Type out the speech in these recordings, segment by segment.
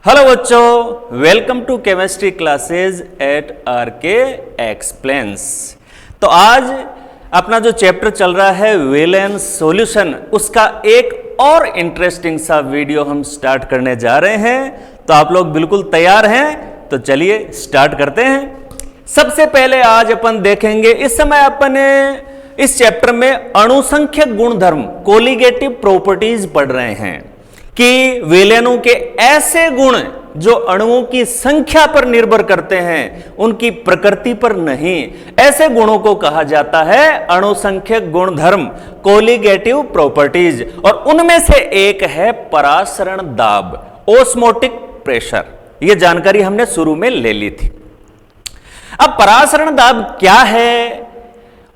Hello बच्चों, welcome to chemistry classes at RK explains. तो आज अपना जो चैप्टर चल रहा है वैलेंस सॉल्यूशन, उसका एक और इंटरेस्टिंग सा वीडियो हम स्टार्ट करने जा रहे हैं। तो आप लोग बिल्कुल तैयार हैं? तो चलिए स्टार्ट करते हैं। सबसे पहले आज अपन देखेंगे, इस समय अपन इस चैप्टर में अणुसंख्यक गुणधर्म कोलिगेटिव प्रॉपर्टीज पढ़ रहे हैं कि विलेनों के ऐसे गुण जो अणुओं की संख्या पर निर्भर करते हैं, उनकी प्रकृति पर नहीं। ऐसे गुणों को कहा जाता है अणुसंख्यक गुणधर्म कोलिगेटिव प्रॉपर्टीज, और उनमें से एक है परासरण दाब, ओस्मोटिक प्रेशर। यह जानकारी हमने शुरू में ले ली थी। अब परासरण दाब क्या है,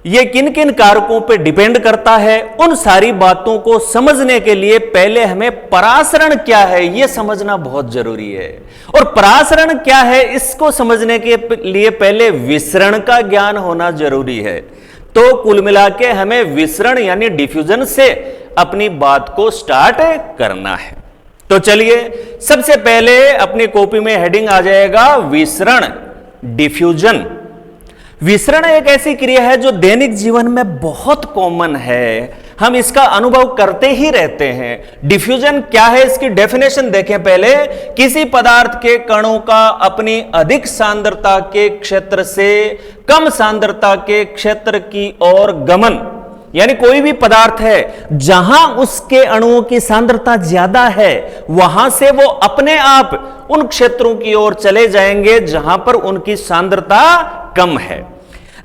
ये किन किन कारकों पे डिपेंड करता है, उन सारी बातों को समझने के लिए पहले हमें परासरण क्या है यह समझना बहुत जरूरी है। और परासरण क्या है इसको समझने के लिए पहले विसरण का ज्ञान होना जरूरी है। तो कुल मिला के हमें विसरण यानी डिफ्यूजन से अपनी बात को स्टार्ट करना है। तो चलिए, सबसे पहले अपनी कॉपी में हेडिंग आ जाएगा विसरण, डिफ्यूजन। विसरण एक ऐसी क्रिया है जो दैनिक जीवन में बहुत कॉमन है, हम इसका अनुभव करते ही रहते हैं। डिफ्यूजन क्या है, इसकी डेफिनेशन देखें पहले। किसी पदार्थ के कणों का अपनी अधिक सांद्रता के क्षेत्र से कम सांद्रता के क्षेत्र की ओर गमन, यानी कोई भी पदार्थ है जहां उसके अणुओं की सांद्रता ज्यादा है, वहां से वो अपने आप उन क्षेत्रों की ओर चले जाएंगे जहां पर उनकी सांद्रता कम है।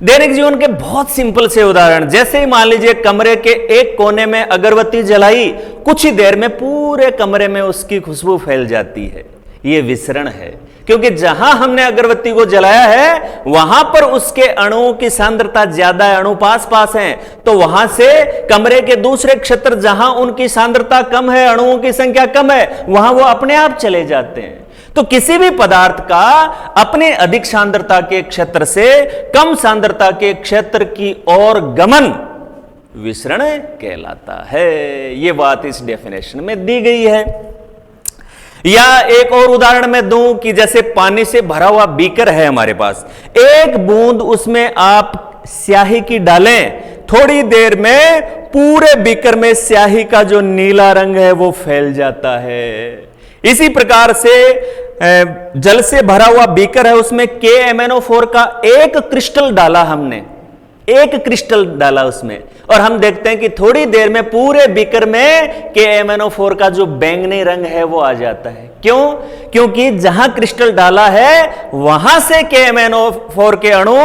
दैनिक जीवन के बहुत सिंपल से उदाहरण, जैसे ही मान लीजिए कमरे के एक कोने में अगरबत्ती जलाई, कुछ ही देर में पूरे कमरे में उसकी खुशबू फैल जाती है। यह विसरण है, क्योंकि जहां हमने अगरबत्ती को जलाया है वहां पर उसके अणुओं की सांद्रता ज्यादा है, अणु पास पास हैं, तो वहां से कमरे के दूसरे क्षेत्र जहां उनकी सांद्रता कम है, अणुओं की संख्या कम है, वहां वो अपने आप चले जाते हैं। तो किसी भी पदार्थ का अपने अधिक सांद्रता के क्षेत्र से कम सांद्रता के क्षेत्र की ओर गमन विसरण कहलाता है। यह बात इस डेफिनेशन में दी गई है। या एक और उदाहरण मैं दूं कि जैसे पानी से भरा हुआ बीकर है हमारे पास, एक बूंद उसमें आप स्याही की डालें, थोड़ी देर में पूरे बीकर में स्याही का जो नीला रंग है वो फैल जाता है। इसी प्रकार से जल से भरा हुआ बीकर है, उसमें KMnO4 का एक क्रिस्टल डाला हमने, एक क्रिस्टल डाला उसमें, और हम देखते हैं कि थोड़ी देर में पूरे बीकर में KMnO4 का जो बैंगनी रंग है वो आ जाता है। क्यों? क्योंकि जहां क्रिस्टल डाला है वहां से KMnO4 के अणु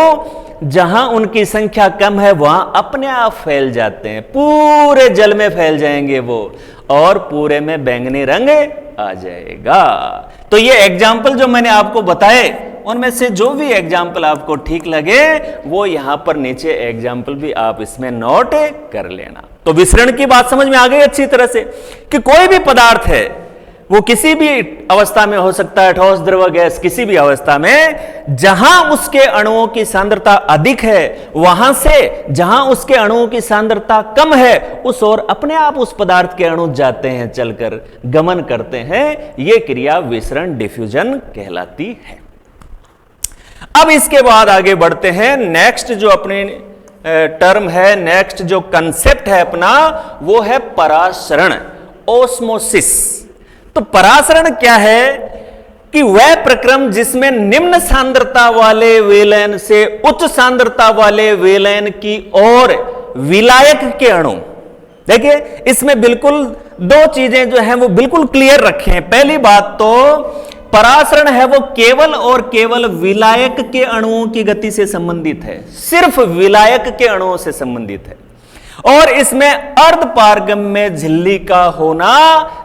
जहां उनकी संख्या कम है वहां अपने आप फैल जाते हैं, पूरे जल में फैल जाएंगे वो, और पूरे में बैंगनी रंग आ जाएगा। तो ये एग्जाम्पल जो मैंने आपको बताए, उनमें से जो भी एग्जाम्पल आपको ठीक लगे वो यहां पर नीचे एग्जाम्पल भी आप इसमें नोट कर लेना। तो विसरण की बात समझ में आ गई अच्छी तरह से कि कोई भी पदार्थ है वो किसी भी अवस्था में हो सकता है, ठोस, द्रव, गैस, किसी भी अवस्था में जहां उसके अणुओं की सांद्रता अधिक है वहां से जहां उसके अणुओं की सांद्रता कम है उस ओर अपने आप उस पदार्थ के अणु जाते हैं, चलकर गमन करते हैं। यह क्रिया विसरण, डिफ्यूजन कहलाती है। अब इसके बाद आगे बढ़ते हैं। नेक्स्ट जो अपनी टर्म है, नेक्स्ट जो कंसेप्ट है अपना, वो है परासरण, ओस्मोसिस। तो परासरण क्या है कि वह प्रक्रम जिसमें निम्न सांद्रता वाले विलयन से उच्च सांद्रता वाले विलयन की ओर विलायक के अणु, देखिए इसमें बिल्कुल दो चीजें जो हैं वो बिल्कुल क्लियर रखें। पहली बात तो परासरण है वो केवल और केवल विलायक के अणुओं की गति से संबंधित है, सिर्फ विलायक के अणुओं से संबंधित है, और इसमें अर्धपारगम्य झिल्ली का होना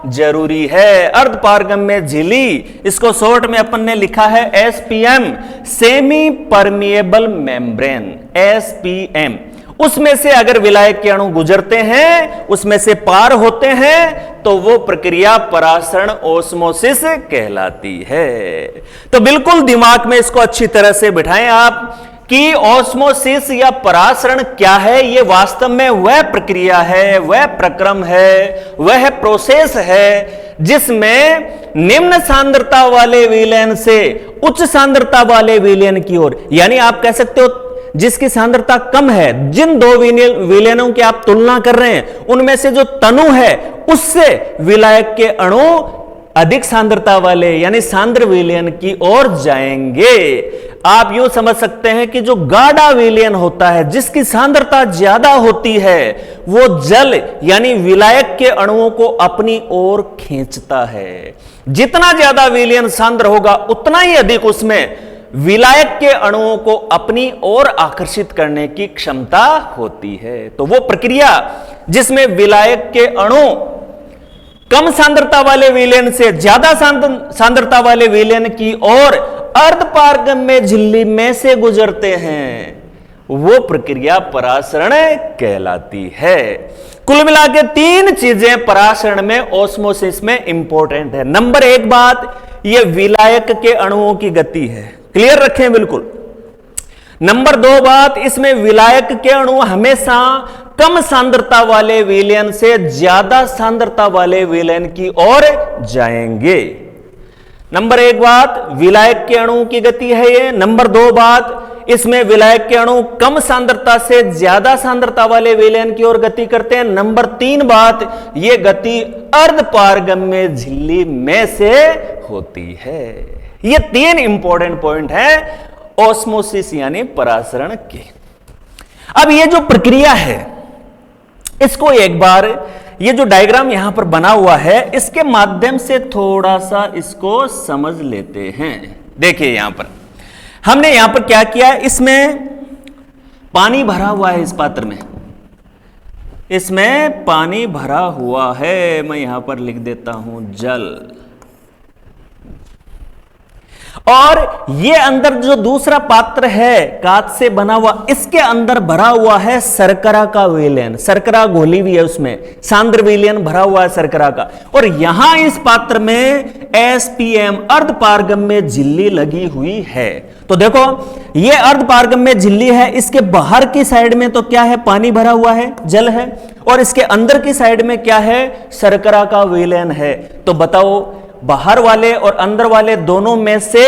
जरूरी है। अर्धपारगम्य झिल्ली, इसको शॉर्ट में अपन ने लिखा है SPM, semi permeable membrane, SPM। उसमें से अगर विलायक के अणु गुजरते हैं, उसमें से पार होते हैं, तो वो प्रक्रिया परासरण, ओस्मोसिस कहलाती है। तो बिल्कुल दिमाग में इसको अच्छी तरह से बिठाएं आप कि ऑस्मोसिस या परासरण क्या है। ये वास्तव में वह प्रक्रिया है, वह प्रक्रम है, वह प्रोसेस है जिसमें निम्न सांद्रता वाले विलयन से उच्च सांद्रता वाले विलयन की ओर, यानी आप कह सकते हो जिसकी सांद्रता कम है, जिन दो विलयनों की आप तुलना कर रहे हैं उनमें से जो तनु है उससे विलायक के अणु अधिक सांद्रता वाले यानी सांद्र विलयन की ओर जाएंगे। आप यूं समझ सकते हैं कि जो गाढ़ा विलयन होता है, जिसकी सांद्रता ज्यादा होती है, वो जल यानी विलायक के अणुओं को अपनी ओर खींचता है। जितना ज्यादा विलयन सांद्र होगा उतना ही अधिक उसमें विलायक के अणुओं को अपनी ओर आकर्षित करने की क्षमता होती है। तो वो प्रक्रिया जिसमें विलायक के अणु कम सांद्रता वाले विलयन से ज्यादा सांद्रता वाले विलयन की ओर अर्धपारगम्य झिल्ली में से गुजरते हैं, वो प्रक्रिया परासरण कहलाती है। कुल मिला के तीन चीजें परासरण में, ऑस्मोसिस में इंपॉर्टेंट है। नंबर एक बात, ये विलायक के अणुओं की गति है, क्लियर रखें बिल्कुल। नंबर दो बात, इसमें विलायक के अणु हमेशा कम सांद्रता वाले विलयन से ज्यादा सांद्रता वाले विलयन की ओर जाएंगे। नंबर एक बात, विलायक के अणु की गति है ये। नंबर दो बात, इसमें विलायक के अणु कम सांद्रता से ज्यादा सांद्रता वाले विलयन की ओर गति करते हैं। नंबर तीन बात, ये गति अर्धपारगम्य झिल्ली में से होती है। ये तीन इंपॉर्टेंट पॉइंट है ऑस्मोसिस यानी परासरण के। अब ये जो प्रक्रिया है, इसको एक बार ये जो डायग्राम यहां पर बना हुआ है इसके माध्यम से थोड़ा सा इसको समझ लेते हैं। देखिए यहां पर हमने यहां पर क्या किया, इसमें पानी भरा हुआ है, इस पात्र में इसमें पानी भरा हुआ है। मैं यहां पर लिख देता हूं जल, और ये अंदर जो दूसरा पात्र है कांच से बना हुआ, इसके अंदर भरा हुआ है शर्करा का विलयन। शर्करा घोली हुई है, उसमें सांद्र विलयन भरा हुआ है शर्करा का। और यहां इस पात्र में SPM अर्धपारगम्य झिल्ली लगी हुई है। तो देखो ये अर्धपारगम्य झिल्ली है, इसके बाहर की साइड में तो क्या है, पानी भरा हुआ है, जल है, और इसके अंदर की साइड में क्या है, शर्करा का विलयन है। तो बताओ बाहर वाले और अंदर वाले दोनों में से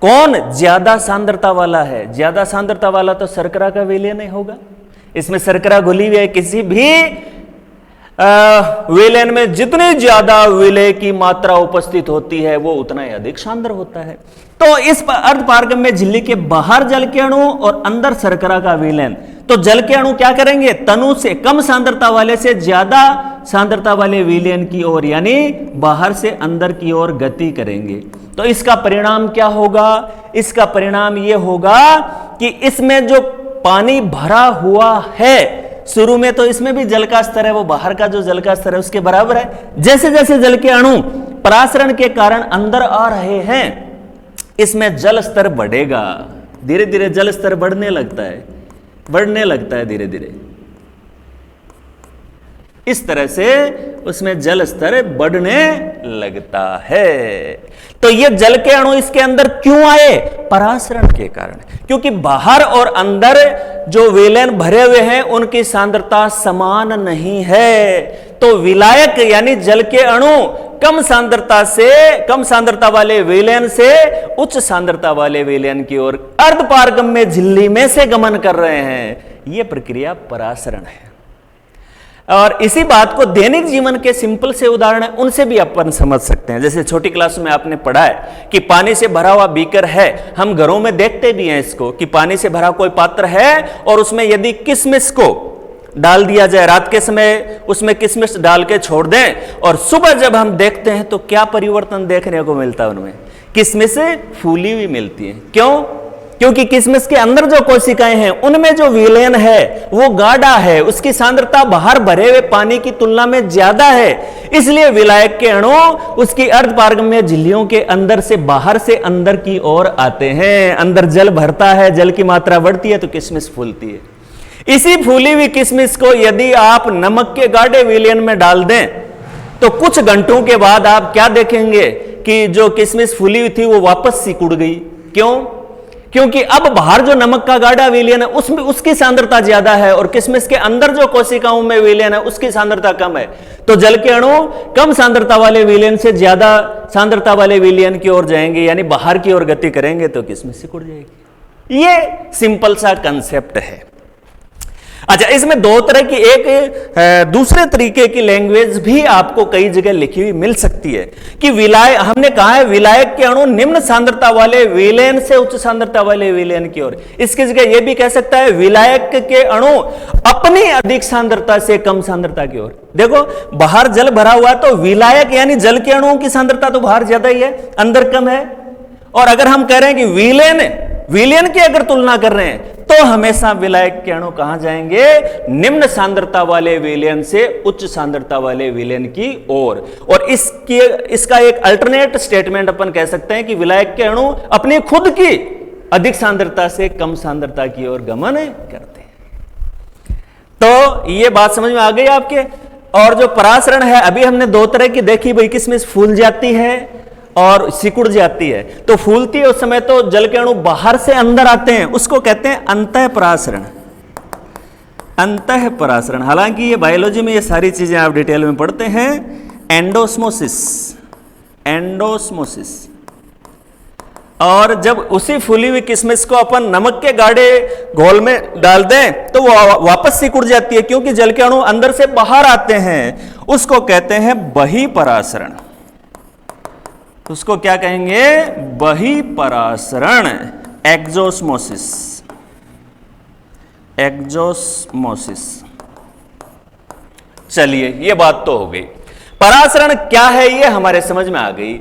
कौन ज्यादा सांद्रता वाला है? ज्यादा सांद्रता वाला तो शर्करा का विलयन नहीं होगा, इसमें शर्करा घुली हुई है। किसी भी विलयन में जितनी ज्यादा विलय की मात्रा उपस्थित होती है वो उतना ही अधिक सांद्र होता है। तो इस अर्धपारगम्य झिल्ली के बाहर जल के अणु और अंदर शर्करा का विलयन, तो जल के अणु क्या करेंगे, तनु से कम सांद्रता वाले से ज्यादा सांद्रता वाले विलयन की ओर यानी बाहर से अंदर की ओर गति करेंगे। तो इसका परिणाम क्या होगा, इसका परिणाम यह होगा कि इसमें जो पानी भरा हुआ है, शुरू में तो इसमें भी जल का स्तर है, वो बाहर का जो जल का स्तर है उसके बराबर है। जैसे जैसे जल के अणु परासरण के कारण अंदर आ रहे हैं, इसमें जल स्तर बढ़ेगा, धीरे धीरे जल स्तर बढ़ने लगता है धीरे धीरे। इस तरह से उसमें जल स्तर बढ़ने लगता है। तो ये जल के अणु इसके अंदर क्यों आए, परासरण के कारण, क्योंकि बाहर और अंदर जो विलयन भरे हुए हैं उनकी सांद्रता समान नहीं है। तो विलायक यानी जल के अणु कम सांद्रता वाले विलयन से उच्च सांद्रता वाले विलयन की ओर अर्धपारगम्य झिल्ली में से गमन कर रहे हैं। यह प्रक्रिया परासरण है। और इसी बात को दैनिक जीवन के सिंपल से उदाहरण है उनसे भी अपन समझ सकते हैं। जैसे छोटी क्लास में आपने पढ़ा है कि पानी से भरा हुआ बीकर है, हम घरों में देखते भी हैं इसको कि पानी से भरा कोई पात्र है और उसमें यदि किशमिश को डाल दिया जाए, रात के समय उसमें किशमिश डाल के छोड़ दें और सुबह जब हम देखते हैं तो क्या परिवर्तन देखने को मिलता है, उनमें किशमिश फूली हुई मिलती है। क्यों? क्योंकि किशमिश के अंदर जो कोशिकाएं हैं उनमें जो विलयन है वो गाढ़ा है, उसकी सांद्रता बाहर भरे हुए पानी की तुलना में ज्यादा है। इसलिए विलायक के अणु उसकी अर्धपारगम्य झिल्लियों के अंदर से बाहर से अंदर की ओर आते हैं। अंदर जल भरता है, जल की मात्रा बढ़ती है तो किशमिश फूलती है। इसी फूली हुई किशमिश को यदि आप नमक के गाढ़े विलयन में डाल दें तो कुछ घंटों के बाद आप क्या देखेंगे कि जो किशमिश फूली हुई थी वो वापस सिकुड़ गई। क्यों? क्योंकि अब बाहर जो नमक का गाढ़ा विलयन है उसमें उसकी सांद्रता ज्यादा है और किशमिश के अंदर जो कोशिकाओं में विलयन है उसकी सांद्रता कम है। तो जल के अणु कम सांद्रता वाले विलयन से ज्यादा सांद्रता वाले विलयन की ओर जाएंगे, यानी बाहर की ओर गति करेंगे तो किशमिश सिकुड़ जाएगी। ये सिंपल सा कंसेप्ट है। अच्छा, इसमें दो तरह की, एक दूसरे तरीके की लैंग्वेज भी आपको कई जगह लिखी हुई मिल सकती है कि हमने कहा है विलायक के अणु निम्न सांद्रता वाले विलयन से उच्च सांद्रता वाले विलयन की ओर। इसकी जगह यह भी कह सकता है विलायक के अणु अपनी अधिक सांद्रता से कम सांद्रता की ओर। देखो, बाहर जल भरा हुआ तो विलायक यानी जल के अणुओं की सांद्रता तो बाहर ज्यादा ही है, अंदर कम है। और अगर हम कह रहे हैं कि विलयन की अगर तुलना कर रहे हैं तो हमेशा विलायक के अणु कहां जाएंगे? निम्न सांद्रता वाले विलयन से उच्च सांद्रता वाले विलयन की ओर। और इसका एक अल्टरनेट स्टेटमेंट अपन कह सकते हैं कि विलायक के अणु अपनी खुद की अधिक सांद्रता से कम सांद्रता की ओर गमन करते हैं। तो ये बात समझ में आ गई आपके। और जो परासरण है, अभी हमने दो तरह की देखी भाई, किसमें फूल जाती है और सिकुड़ जाती है। तो फूलती है उस समय तो जल के अणु बाहर से अंदर आते हैं, उसको कहते हैं अंतः परासरण। अंतः परासरण, हालांकि ये बायोलॉजी में ये सारी चीजें आप डिटेल में पढ़ते हैं। Endosmosis, endosmosis. और जब उसी फूली हुई किशमिश को अपन नमक के गाढ़े घोल में डाल दें तो वो वापस सिकुड़ जाती है, क्योंकि जल के अणु अंदर से बाहर आते हैं। उसको कहते हैं बहिपरासरण। उसको क्या कहेंगे? बहिपरासरण, एक्सोस्मोसिस, एक्सोस्मोसिस। चलिए, ये बात तो हो गई। परासरण क्या है ये हमारे समझ में आ गई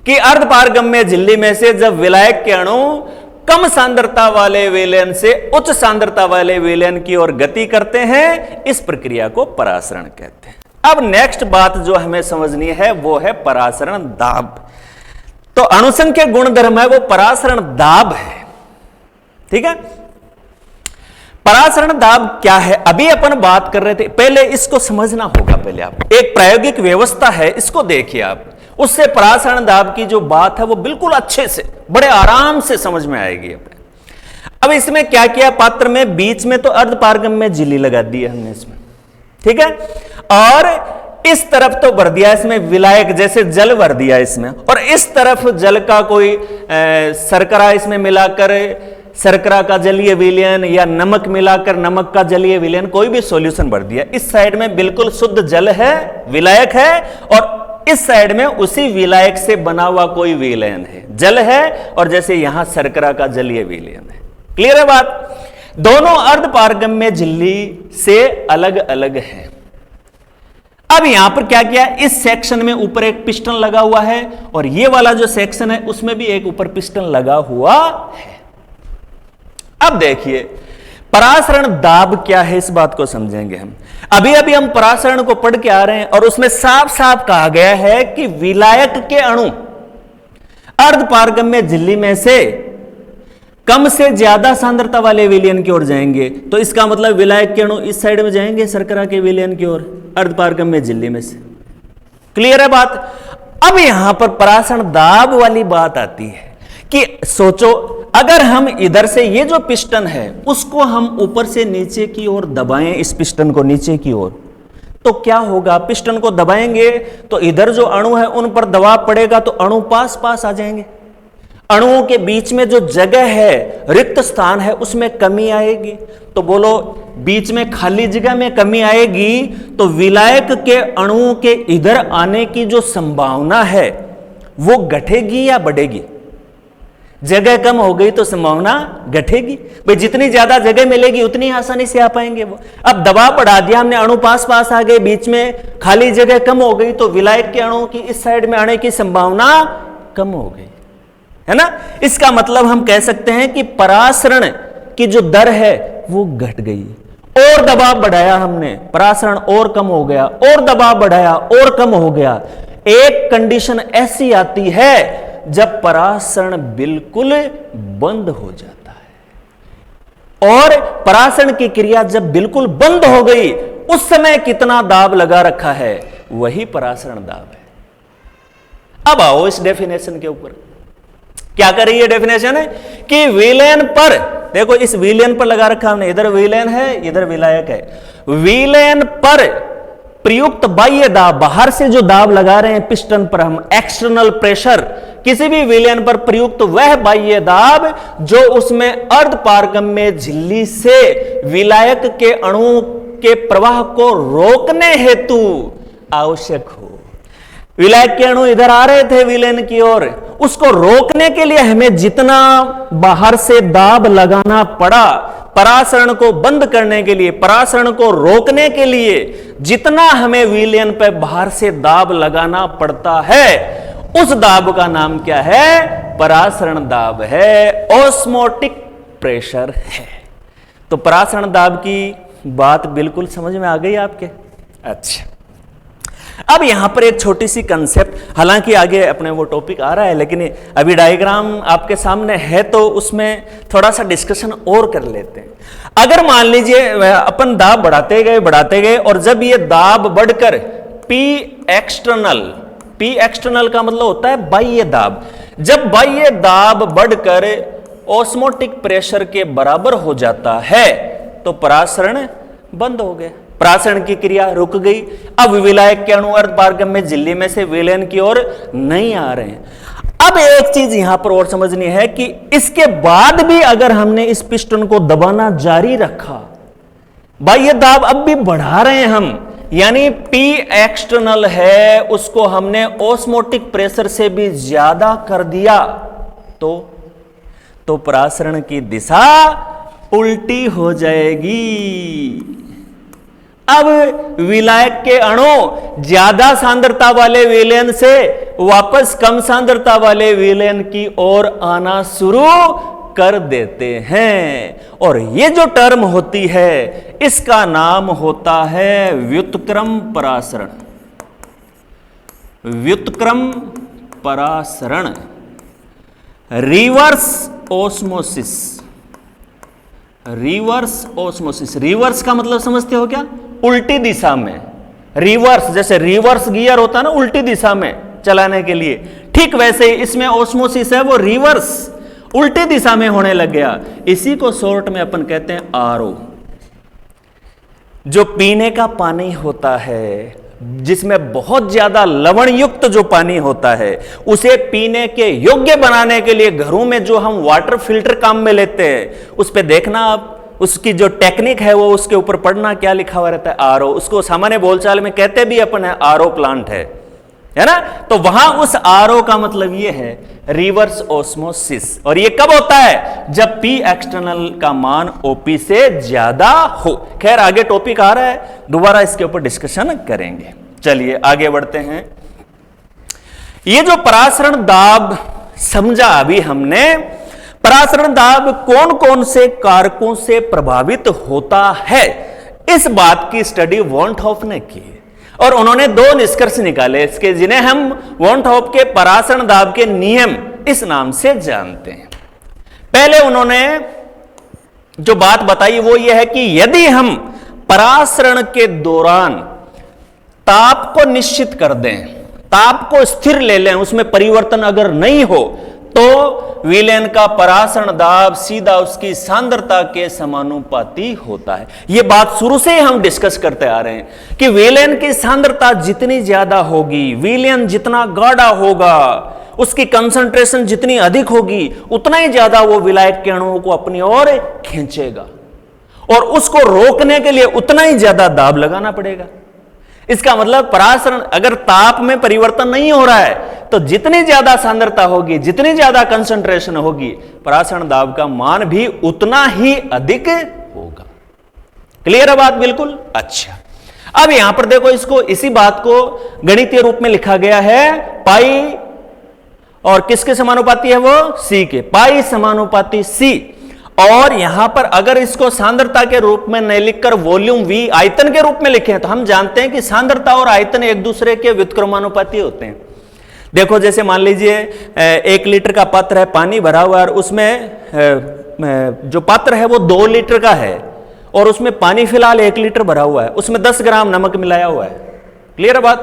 कि अर्धपारगम्य झिल्ली में से जब विलायक के अणु कम सांद्रता वाले विलयन से उच्च सांद्रता वाले विलयन की ओर गति करते हैं, इस प्रक्रिया को परासरण कहते हैं। अब नेक्स्ट बात जो हमें समझनी है वो है परासरण दाब। तो अणुसंख्य गुणधर्म है वो परासरण दाब है। ठीक है, परासरण दाब क्या है अभी अपन बात कर रहे थे, पहले इसको समझना होगा। पहले आप एक प्रायोगिक व्यवस्था है, इसको देखिए आप, उससे परासरण दाब की जो बात है वो बिल्कुल अच्छे से बड़े आराम से समझ में आएगी अपने। अब इसमें क्या किया, पात्र में बीच में तो अर्धपारगम्य झिल्ली लगा दी है हमने इसमें, ठीक है, और इस तरफ तो भर दिया इसमें विलायक जैसे जल भर दिया इसमें, और इस तरफ जल का कोई शर्करा इसमें मिलाकर शर्करा का जलीय विलयन या नमक मिलाकर नमक का जलीय विलयन, कोई भी सॉल्यूशन भर दिया। इस साइड में बिल्कुल शुद्ध जल है, विलायक है, और इस साइड में उसी विलायक से बना हुआ कोई विलयन है, जल है, और जैसे यहां शर्करा का जलीय विलयन है। क्लियर है बात? दोनों अर्धपारगम्य झिल्ली से अलग अलग है। अब यहां पर क्या किया, इस सेक्शन में ऊपर एक पिस्टन लगा हुआ है, और ये वाला जो सेक्शन है उसमें भी एक ऊपर पिस्टन लगा हुआ है। अब देखिए परासरण दाब क्या है, इस बात को समझेंगे हम। अभी अभी हम परासरण को पढ़ के आ रहे हैं और उसमें साफ साफ कहा गया है कि विलायक के अणु अर्धपारगम्य झिल्ली में से कम से ज्यादा सांद्रता वाले विलयन की ओर जाएंगे। तो इसका मतलब विलायक के अणु इस साइड में जाएंगे शर्करा के विलयन की ओर, अर्धपारगम्य झिल्ली में से। क्लियर है बात? अब यहां पर परासरण दाब वाली बात आती है कि सोचो, अगर हम इधर से ये जो पिस्टन है उसको हम ऊपर से नीचे की ओर दबाएं, इस पिस्टन को नीचे की ओर, तो क्या होगा? पिस्टन को दबाएंगे तो इधर जो अणु है उन पर दबाव पड़ेगा तो अणु पास पास आ जाएंगे। अणुओं के बीच में जो जगह है, रिक्त स्थान है, उसमें कमी आएगी। तो बोलो, बीच में खाली जगह में कमी आएगी तो विलायक के अणुओं के इधर आने की जो संभावना है वो घटेगी या बढ़ेगी? जगह कम हो गई तो संभावना घटेगी। भाई जितनी ज्यादा जगह मिलेगी उतनी आसानी से आ पाएंगे वो। अब दबाव बढ़ा दिया हमने, अणु पास पास आ गए, बीच में खाली जगह कम हो गई, तो विलायक के अणुओं की इस साइड में आने की संभावना कम हो गई, है ना। इसका मतलब हम कह सकते हैं कि परासरण की जो दर है वो घट गई। और दबाव बढ़ाया हमने, परासरण और कम हो गया, और दबाव बढ़ाया और कम हो गया। एक कंडीशन ऐसी आती है जब परासरण बिल्कुल बंद हो जाता है, और परासरण की क्रिया जब बिल्कुल बंद हो गई उस समय कितना दाब लगा रखा है, वही परासरण दाब है। अब आओ इस डेफिनेशन के ऊपर। क्या कर रही है डेफिनेशन है कि विलेन पर, देखो इस विलेन पर लगा रखा हमने, इधर विलेन है इधर विलायक है, विलेन पर प्रयुक्त बाह्य दाब, बाहर से जो दाब लगा रहे हैं पिस्टन पर हम, एक्सटर्नल प्रेशर, किसी भी विलेन पर प्रयुक्त वह बाह्य दाब जो उसमें अर्धपारगम्य झिल्ली से विलायक के अणु के प्रवाह को रोकने हेतु आवश्यक हो। विलायक के अणु इधर आ रहे थे विलेन की ओर, उसको रोकने के लिए हमें जितना बाहर से दाब लगाना पड़ा, परासरण को बंद करने के लिए, परासरण को रोकने के लिए जितना हमें विलेन पे बाहर से दाब लगाना पड़ता है, उस दाब का नाम क्या है? परासरण दाब है, ऑस्मोटिक प्रेशर है। तो परासरण दाब की बात बिल्कुल समझ में आ गई आपके? अच्छा, अब यहां पर एक छोटी सी कंसेप्ट, हालांकि आगे अपने वो टॉपिक आ रहा है, लेकिन अभी डायग्राम आपके सामने है तो उसमें थोड़ा सा डिस्कशन और कर लेते हैं। अगर मान लीजिए अपन दाब बढ़ाते गए और जब ये दाब बढ़कर P एक्सटर्नल का मतलब होता है बाह्य दाब, जब बाह्य दाब बढ़कर ऑस्मोटिक प्रेशर के बराबर हो जाता है तो परासरण बंद हो गया, परासरण की क्रिया रुक गई। अब विलायक के अणु अर्धपारगम्य झिल्ली में से विलेन की ओर नहीं आ रहे हैं। अब एक चीज यहां पर और समझनी है कि इसके बाद भी अगर हमने इस पिस्टन को दबाना जारी रखा, बाह्य दाब अब भी बढ़ा रहे हैं हम, यानी P एक्सटर्नल है उसको हमने ऑस्मोटिक प्रेशर से भी ज्यादा कर दिया, तो परासरण की दिशा उल्टी हो जाएगी। अब विलायक के अणु ज्यादा सांद्रता वाले विलेन से वापस कम सांद्रता वाले विलेन की ओर आना शुरू कर देते हैं, और ये जो टर्म होती है इसका नाम होता है व्युत्क्रम परासरण। व्युत्क्रम परासरण, reverse osmosis. Reverse osmosis, reverse का मतलब समझते हो क्या? उल्टी दिशा में। रिवर्स, जैसे रिवर्स गियर होता है ना उल्टी दिशा में चलाने के लिए, ठीक वैसे ही इसमें ऑस्मोसिस है वो रिवर्स, उल्टी दिशा में होने लग गया। इसी को शॉर्ट में अपन कहते हैं आरओ। जो पीने का पानी होता है, जिसमें बहुत ज्यादा लवण युक्त जो पानी होता है, उसे पीने के योग्य बनाने के लिए घरों में जो हम वाटर फिल्टर काम में लेते हैं, उस पे देखना आप, उसकी जो टेक्निक है वो उसके ऊपर पढ़ना, क्या लिखा हुआ रहता है? आरओ। उसको सामान्य बोलचाल में कहते भी अपन है आरओ प्लांट है ना? तो वहां उस आरओ का मतलब ये है रिवर्स ऑस्मोसिस। और ये कब होता है? जब P एक्सटर्नल का मान OP से ज्यादा हो। खैर आगे टॉपिक आ रहा है, दोबारा इसके ऊपर डिस्कशन करेंगे। चलिए आगे बढ़ते हैं। ये जो परासरण दाब समझा अभी हमने, परासरण दाब कौन कौन से कारकों से प्रभावित होता है, इस बात की स्टडी वॉन हॉफ ने की, और उन्होंने दो निष्कर्ष निकाले इसके, जिन्हें हम वॉन हॉफ के परासरण दाब के नियम इस नाम से जानते हैं। पहले उन्होंने जो बात बताई वो ये है कि यदि हम परासरण के दौरान ताप को निश्चित कर दें, ताप को स्थिर ले लें, उसमें परिवर्तन अगर नहीं हो, तो विलेन का परासरण दाब सीधा उसकी सांद्रता के समानुपाती होता है। यह बात शुरू से ही हम डिस्कस करते आ रहे हैं कि विलेन की सांद्रता जितनी ज्यादा होगी, विलेन जितना गाढ़ा होगा, उसकी कंसंट्रेशन जितनी अधिक होगी, उतना ही ज्यादा वो विलायक के अणुओं को अपनी ओर खींचेगा, और उसको रोकने के लिए उतना ही ज्यादा दाब लगाना पड़ेगा। इसका मतलब परासरण, अगर ताप में परिवर्तन नहीं हो रहा है तो जितनी ज्यादा सांद्रता होगी, जितनी ज्यादा कंसंट्रेशन होगी, परासरण दाब का मान भी उतना ही अधिक होगा। क्लियर है बात? बिल्कुल। अच्छा, अब यहां पर देखो, इसको, इसी बात को गणितीय रूप में लिखा गया है पाई, और किसके समानुपाती है वो? सी के। पाई समानुपाती सी। और यहां पर अगर इसको सांद्रता के रूप में नहीं लिखकर वॉल्यूम V आयतन के रूप में लिखें, तो हम जानते हैं कि सांद्रता और आयतन एक दूसरे के व्युत्क्रमानुपाती होते हैं। देखो, जैसे मान लीजिए 1 लीटर का पात्र है, पानी भरा हुआ है, और उसमें जो पात्र है वो 2 लीटर का है, और उसमें पानी फिलहाल 1 लीटर भरा हुआ है, उसमें 10 ग्राम नमक मिलाया हुआ है। क्लियर है बात?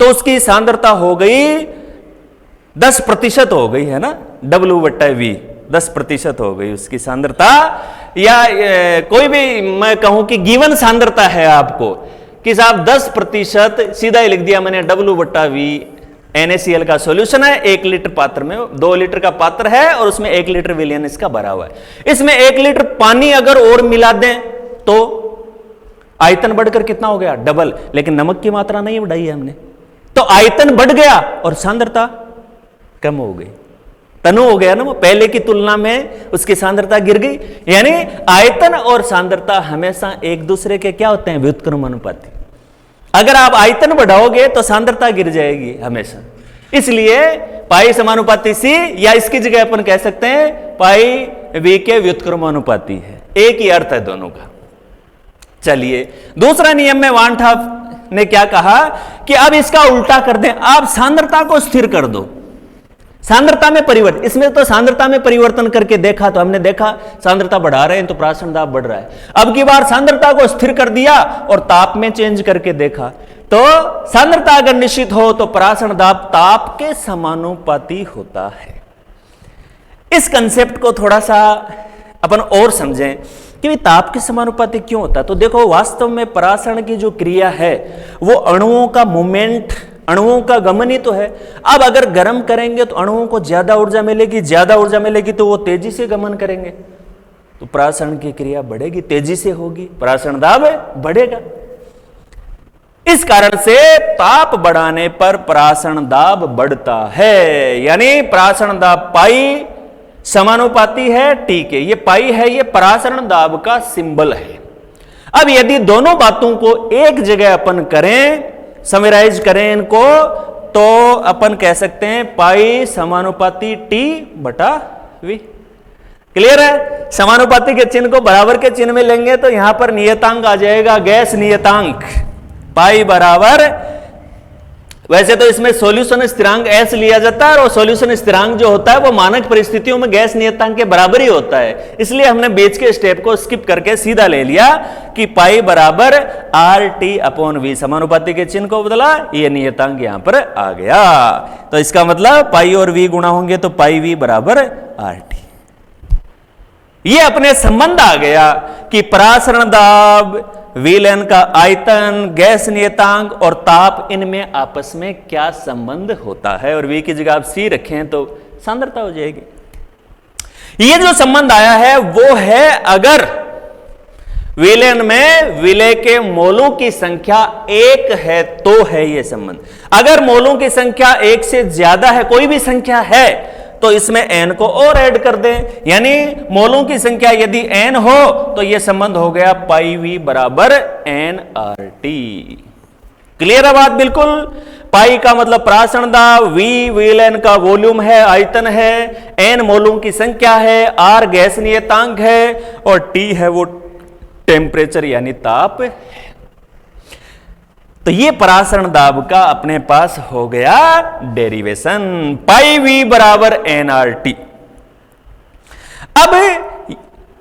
तो उसकी सांद्रता हो गई 10% हो गई, है ना? W/V 10% हो गई उसकी सांद्रता, या कोई भी मैं कहूं कि गिवन सांद्रता है आपको कि साहब 10%, सीधा ही लिख दिया मैंने W/V NaCl का सॉल्यूशन है। 1 लीटर पात्र में 2 लीटर का पात्र है और उसमें 1 लीटर विलयन इसका भरा हुआ है। इसमें 1 लीटर पानी अगर और मिला दें तो आयतन बढ़कर कितना हो गया? डबल। लेकिन नमक की मात्रा नहीं बढ़ाई है हमने, तो आयतन बढ़ गया और सांद्रता कम हो गई, तनु हो गया ना, वो पहले की तुलना में उसकी सांद्रता गिर गई। यानी आयतन और सांद्रता हमेशा एक दूसरे के क्या होते हैं? व्युत्क्रमानुपाती। अगर आप आयतन बढ़ाओगे तो सांद्रता गिर जाएगी हमेशा, इसलिए पाई समानुपाती सी, या इसकी जगह अपन कह सकते हैं पाई V के व्युत्क्रमानुपाती है। एक ही अर्थ है दोनों का। चलिए दूसरा नियम में वान ट हाफ ने क्या कहा कि अब इसका उल्टा कर दें, आप सांद्रता को स्थिर कर दो, सांद्रता में परिवर्तन। इसमें तो सांद्रता में परिवर्तन करके देखा तो हमने देखा सांद्रता बढ़ा रहे हैं तो प्राशन दाब बढ़ रहा है। अब की बार सांद्रता को स्थिर कर दिया और ताप में चेंज करके देखा तो सांद्रता अगर निश्चित हो तो प्राशन दाब ताप के समानुपाती होता है। इस कंसेप्ट को थोड़ा सा अपन और समझें कि ताप के समानुपाती क्यों होता है। तो देखो वास्तव में परासरण की जो क्रिया है वो अणुओं का मूवमेंट, अणुओं का गमन ही तो है। अब अगर गर्म करेंगे तो अणुओं को ज्यादा ऊर्जा मिलेगी, ज्यादा ऊर्जा मिलेगी तो वो तेजी से गमन करेंगे, तो परासरण की क्रिया बढ़ेगी, तेजी से होगी, परासरण दाब बढ़ेगा। इस कारण से ताप बढ़ाने पर परासरण दाब बढ़ता है, यानी परासरण दाब पाई समानुपाती है। ठीक है, ये पाई है, ये परासरण दाब का सिंबल है। अब यदि दोनों बातों को एक जगह अपन करें, समराइज करें इनको, तो अपन कह सकते हैं पाई समानुपाती T/V। क्लियर है? समानुपाती के चिन्ह को बराबर के चिन्ह में लेंगे तो यहां पर नियतांक आ जाएगा, गैस नियतांक पाई बराबर, वैसे तो इसमें सॉल्यूशन स्थिरांक S लिया जाता है और सॉल्यूशन स्थिरांक जो होता है वो मानक परिस्थितियों में गैस नियतांक के बराबर ही होता है, इसलिए हमने बीच के स्टेप को स्किप करके सीधा ले लिया कि पाई बराबर RT/V, समानुपाती के चिन्ह को बदला, ये नियतांक यहां पर आ गया। तो इसका मतलब पाई और V गुणा होंगे तो पाई V बराबर RT। ये अपने संबंध आ गया कि परासरण दाब, विलयन का आयतन, गैस नियतांक और ताप, इनमें आपस में क्या संबंध होता है, और V की जगह आप C रखें तो सांद्रता हो जाएगी। ये जो संबंध आया है वो है अगर विलयन में विलय के मोलों की संख्या 1 है तो है ये संबंध। अगर मोलों की संख्या 1 से ज्यादा है, कोई भी संख्या है, तो इसमें n को और ऐड कर दें, यानी मोलों की संख्या यदि n हो तो यह संबंध हो गया पाई V बराबर nRT। क्लियर है बात? बिल्कुल। पाई का मतलब परासरण दाब, V विलयन का वॉल्यूम है, आयतन है, n मोलों की संख्या है, R गैस नियतांक है और T है वो टेम्परेचर यानी ताप है। तो ये परासरण दाब का अपने पास हो गया डेरिवेशन, पाई V बराबर nRT। अब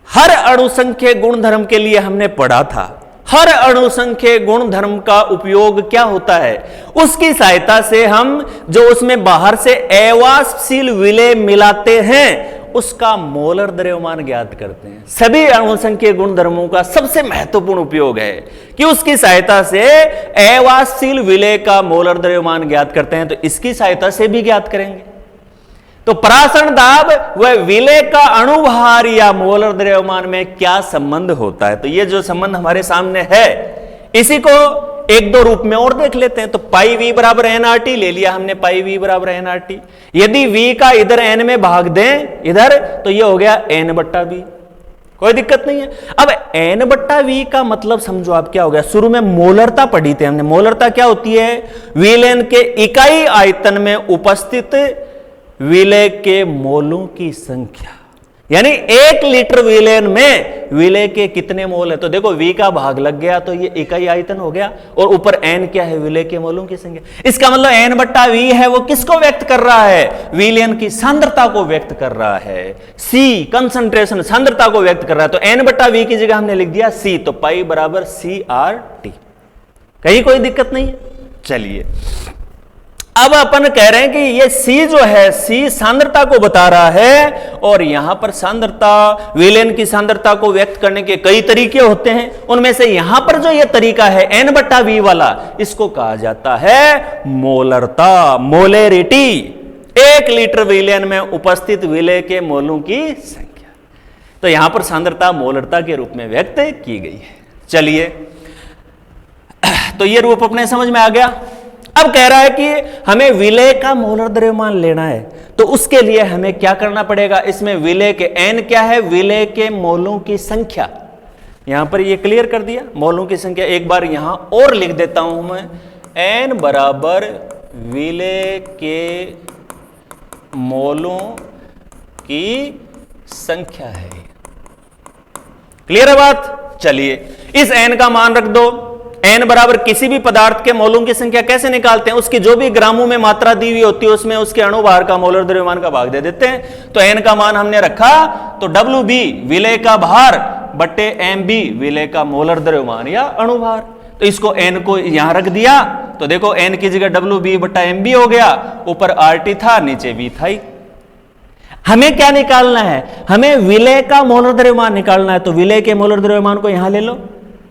हर अणुसंख्यक गुणधर्म के लिए हमने पढ़ा था, हर अणुसंख्यक गुणधर्म का उपयोग क्या होता है, उसकी सहायता से हम जो उसमें बाहर से अवाष्पशील विलय मिलाते हैं उसका मोलर द्रव्यमान ज्ञात करते हैं। सभी अणुसंख्यक गुणधर्मों का सबसे महत्वपूर्ण उपयोग है कि उसकी सहायता से अवाष्पशील विलय का मोलर द्रव्यमान ज्ञात करते हैं, तो इसकी सहायता से भी ज्ञात करेंगे। तो परासरण दाब व विलय का अणुभार या मोलर द्रव्यमान में क्या संबंध होता है, तो ये जो संबंध हमारे सामने है इसी को एक दो रूप में और देख लेते हैं। तो पाई V बराबर nRT ले लिया हमने, पाई V बराबर nRT। यदि V का इधर n में भाग दें इधर तो ये हो गया n/V, कोई दिक्कत नहीं है। अब n/V का मतलब समझो आप क्या हो गया, शुरू में मोलरता पढ़ी थी हमने। मोलरता क्या होती है? विलयन के इकाई आयतन में उपस्थित विलय के मोलों की संख्या, यानी 1 लीटर विलयन में विलय के कितने मोल है। तो देखो V का भाग लग गया तो ये इकाई आयतन हो गया और ऊपर n क्या है, विलय के मोलों की संख्या। इसका मतलब n/V है वो किसको व्यक्त कर रहा है, विलयन की सांद्रता को व्यक्त कर रहा है। C कंसंट्रेशन, सांद्रता को व्यक्त कर रहा है, तो n/V की जगह हमने लिख दिया C, तो पाई बराबर CRT। कहीं कोई दिक्कत नहीं है। चलिए अब अपन कह रहे हैं कि ये C जो है, C सांद्रता को बता रहा है, और यहां पर सांद्रता, विलेन की सांद्रता को व्यक्त करने के कई तरीके होते हैं। उनमें से यहां पर जो ये तरीका है N/V वाला, इसको कहा जाता है मोलरता, मोलेरिटी। 1 लीटर विलेन में उपस्थित विलेय के मोलों की संख्या। तो यहां पर सांद्रता मोलरता के रूप में व्यक्त की गई है। चलिए, तो ये रूप अपने समझ में आ गया। अब कह रहा है कि हमें विलेय का मोलर द्रव्यमान लेना है, तो उसके लिए हमें क्या करना पड़ेगा? इसमें विलेय के N क्या है? विलेय के मोलों की संख्या। यहां पर ये क्लियर कर दिया, मोलों की संख्या। एक बार यहां और लिख देता हूं मैं, N बराबर विलेय के मोलों की संख्या है। क्लियर है बात? चलिए, इस N का मान रख दो। N बराबर किसी भी पदार्थ के मोलों की संख्या कैसे निकालते हैं? उसकी जो भी ग्रामों में मात्रा दी हुई होती है उसमें उसके अणुभार का, मोलर द्रव्यमान का भाग दे देते हैं। तो N का मान हमने रखा, तो WB विलेय का भार बट्टे MB विलेय का मोलर द्रव्यमान या अणुभार। तो इसको N को यहां रख दिया, तो देखो N की जगह WB बट्टा MB हो गया, ऊपर RT था, नीचे V था ही। हमें क्या निकालना है? हमें विलेय का मोलर द्रव्यमान निकालना है। तो विलेय के मोलर द्रव्यमान को यहां ले लो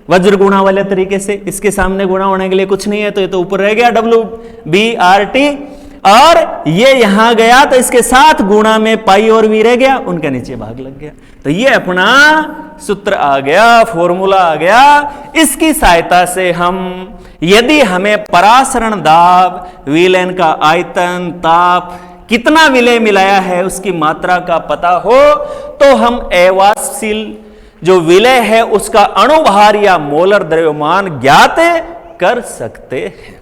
वज्र गुणा वाले तरीके से। इसके सामने गुणा होने के लिए कुछ नहीं है, तो ये तो ऊपर रह गया WBRT, और ये यहां गया तो इसके साथ गुणा में पाई और वी रह गया, उनका नीचे भाग लग गया। तो ये अपना सूत्र आ गया, फॉर्मूला आ गया। इसकी सहायता से हम, यदि हमें परासरण दाब, विलेन का आयतन, ताप, कितना विलेय मिलाया है उसकी मात्रा का पता हो, तो हम अवाष्पशील जो विलेय है उसका अणुभार या मोलर द्रव्यमान ज्ञात कर सकते हैं।